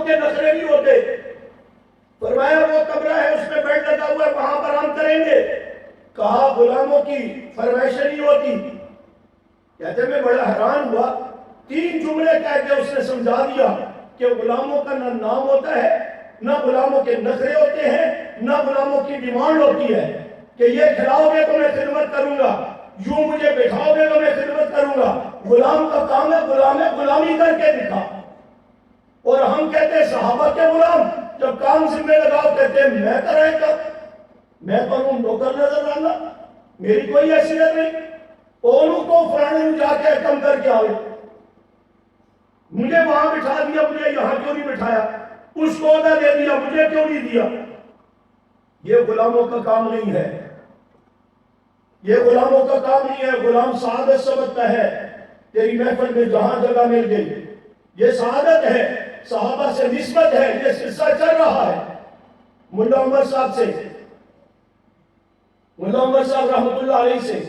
کے نخرے نہیں ہوتے. فرمایا وہ کمرہ ہے اس میں بیڈ لگا ہوا ہے وہاں پر ہم کریں گے. کہا غلاموں کی فرمائش نہیں ہوتی. کہتے میں بڑا حیران ہوا. 3 جملے کہہ کے اس نے سمجھا دیا کہ غلاموں کا نہ نام ہوتا ہے نہ غلاموں کے نخرے ہوتے ہیں نہ غلاموں کی ڈیمانڈ ہوتی ہے کہ یہ کھلاؤ گے تو میں خدمت کروں گا, یوں مجھے بٹھاؤ گے تو میں خدمت کروں گا. غلام کا کام ہے غلامی کر کے دکھا. اور ہم کہتے ہیں صحابہ کے غلام جب کام ذمہ لگاؤ کہتے ہیں میں کرائے گا, میں تو ہوں نوکر نظر آنا, میری کوئی حیثیت نہیں. اونوں کو فلانے میں جا کے کم کر کے آئے, مجھے وہاں بٹھا دیا مجھے یہاں کیوں نہیں بٹھایا, اس کو عہدہ دے دیا مجھے کیوں نہیں دیا. یہ غلاموں کا کام نہیں ہے, یہ غلاموں کا کام نہیں ہے. غلام سعادت سمجھتا ہے تیری محفل میں جہاں جگہ مل گئی یہ سعادت ہے, صحابہ سے نسبت ہے, یہ سلسلہ چل رہا ہے. ملا عمر صاحب سے, ملا عمر صاحب رحمۃ اللہ علیہ سے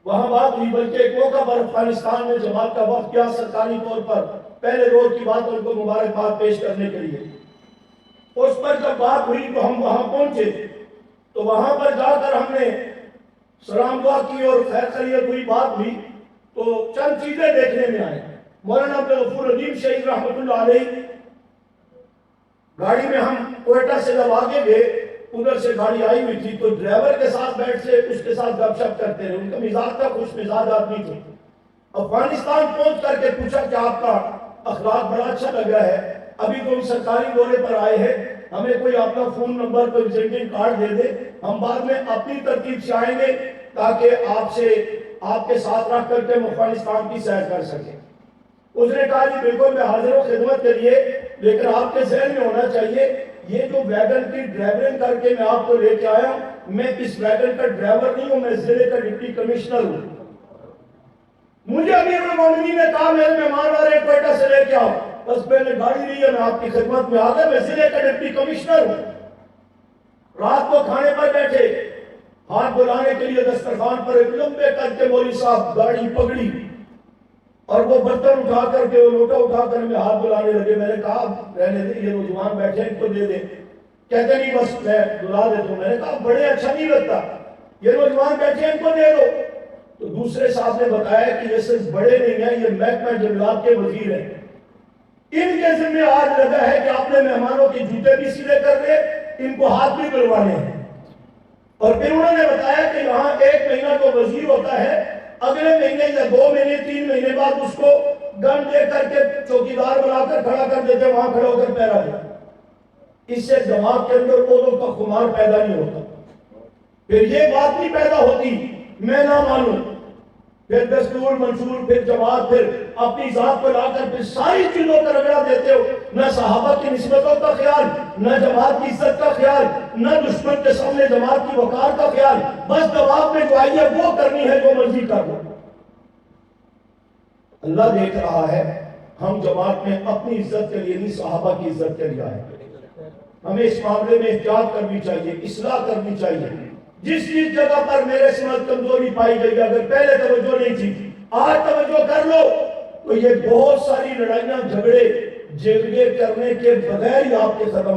وہاں بات ہوئی, بلکہ ایک موقع پر افغانستان میں جماعت کا وقت کیا سرکاری طور پر پہلے روز کی بات ان کو مبارکباد پیش کرنے کے لیے. اس پر جب بات ہوئی تو ہم وہاں پہنچے تو وہاں پر جا کر ہم نے سلام دعا کی اور خیر خیریت ہوئی, بات ہوئی تو چند چیزیں دیکھنے میں آئے. مولانا عبدالغفور الدین شہید رحمۃ اللہ علیہ گاڑی میں ہم کوئٹہ سے جب آگے گئے ادھر سے گاڑی آئی ہوئی تھی تو ڈرائیور کے ساتھ بیٹھ سے اس کے ساتھ گپ شپ کرتے رہے. ان کا مزاج تھا, خوش مزاج آدمی تھے. افغانستان پہنچ کر کے پوچھا کہ آپ کا اخلاق بڑا اچھا لگ رہا ہے, ابھی تو ہم سرکاری دورے پر آئے ہیں, ہمیں کوئی اپنا فون نمبر کوئی وزٹنگ کارڈ دے دے, ہم بعد میں اپنی ترتیب سے آئیں گے تاکہ آپ کے ساتھ رکھ کر کے افغانستان کی سیر کر سکیں. اس نے کہا جی بالکل میں حاضر ہوں خدمت کے لیے, لیکن آپ کے ذہن میں ہونا چاہیے یہ جو ویگن کی ڈرائیورنگ کر کے میں آپ کو لے کے آیا ہوں میں اس ویگن کا ڈرائیور نہیں ہوں, میں ضلع کا ڈپٹی کمشنر ہوں. مجھے امیر المومنین نے کہا میرے مہمان آ رہے ہیں کوئٹہ سے لے کے آؤ, بس میں نے گاڑی لی ہے میں آپ کی خدمت میں آ گیا, میں ضلع کا ڈپٹی کمشنر ہوں. رات کو کھانے پر بیٹھے, ہاتھ بلانے کے لیے دسترخوان پر ایک لمبے قد کے مولوی صاحب داڑھی پگڑی اور وہ برتن اٹھا کر کے وہ لوٹا اٹھا کر میں ہاتھ بلانے لگے. میں نے کہا رہنے دے یہ نوجوان بیٹھے ان کو دے دے. کہتے نہیں بس میں دلا دیتا ہوں. میں نے کہا بڑے اچھا نہیں لگتا, یہ نوجوان بیٹھے ان کو دے دو. تو دوسرے صاحب نے بتایا کہ یہ صرف بڑے نہیں ہیں, یہ محکمہ جنگلات کے وزیر ہیں, ان کے ذمہ آج لگا ہے کہ اپنے مہمانوں کے جوتے بھی سیدھے کر دے, ان کو ہاتھ بھی دلوانے ہیں. اور پھر انہوں نے بتایا کہ یہاں 1 مہینہ جو وزیر ہوتا ہے اگلے مہینے یا 2 مہینے 3 مہینے بعد اس کو گن دے کر کے چوکیدار بنا کر کھڑا کر دیتے, وہاں کھڑا ہو کر پہرا دے. اس سے جماعت کے اندر عہدوں کا خمار پیدا نہیں ہوتا. پھر یہ بات نہیں پیدا ہوتی میں نہ مانوں, پھر دستور منشور, پھر جماعت, پھر اپنی ذات کو لا کر پھر ساری چیزوں کا رگڑا دیتے ہو. نہ صحابہ کی نسبتوں کا خیال, نہ جماعت کی عزت کا خیال, نہ دشمن کے سامنے جماعت کی وقار کا خیال, بس جواب میں جو آئی ہے وہ کرنی ہے جو مرضی کر دو. اللہ دیکھ رہا ہے, ہم جماعت میں اپنی عزت کے لیے نہیں صحابہ کی عزت کے لیے آئے. ہمیں اس معاملے میں احتیاط کرنی چاہیے, اصلاح کرنی چاہیے. جس جگہ پر میرے سمجھ کمزوری پائی گئی, اگر پہلے توجہ نہیں تھی آج توجہ کر لو تو یہ بہت ساری لڑائیاں جھگڑے جرگے کرنے کے بغیر ہی آپ کے ختم ہو